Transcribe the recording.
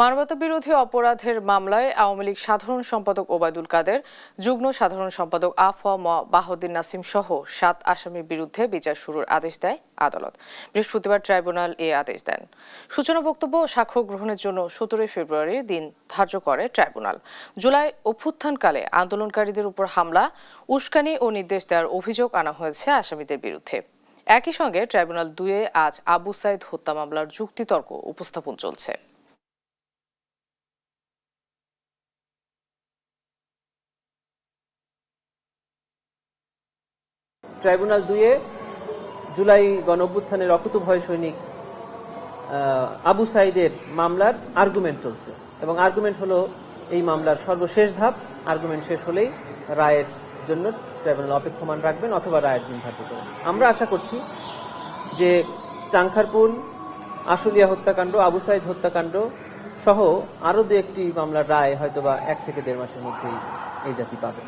মানবতাবিরোধী অপরাধের মামলায় আওয়ামী লীগ সাধারণ সম্পাদক ওবায়দুল কাদের, যুগ্ম সাধারণ সম্পাদক আফওয়া বাহাউদ্দিন নাসিম সহ 7 আসামির বিরুদ্ধে বিচার শুরুর আদেশ দেয় আদালত। বৃহস্পতিবার ট্রাইব্যুনাল এ আদেশ দেন। সূচনা বক্তব্য ও সাক্ষ্য গ্রহণের জন্য 17 ফেব্রুয়ারি দিন ধার্য করে ট্রাইব্যুনাল। জুলাই অভ্যুত্থানকালে আন্দোলনকারীদের উপর হামলা, উস্কানি ও নির্দেশ দেওয়ার অভিযোগ আনা হয়েছে আসামিদের বিরুদ্ধে। একই সঙ্গে ট্রাইব্যুনাল 2-এ আজ আবু সাইদ হত্যা মামলার যুক্তিতর্ক উপস্থাপন চলছে। ট্রাইব্যুনাল 2-এ জুলাই গণঅভ্যুত্থানের অকুতোভয় সৈনিক আবু সাইদের মামলার আর্গুমেন্ট চলছে এবং আর্গুমেন্ট হলো এই মামলার সর্বশেষ ধাপ। আর্গুমেন্ট শেষ হলেই রায়ের জন্য ট্রাইব্যুনাল অপেক্ষমান রাখবেন অথবা রায়ের দিন ধার্য করবেন। আমরা আশা করছি যে চাংখারপুল, আশুলিয়া হত্যাকাণ্ড, আবু সাইদ হত্যাকাণ্ড সহ আরো 2-1টি মামলার রায় হয়তোবা 1 থেকে 1.5 মাসের মধ্যেই এই জাতি পাবে।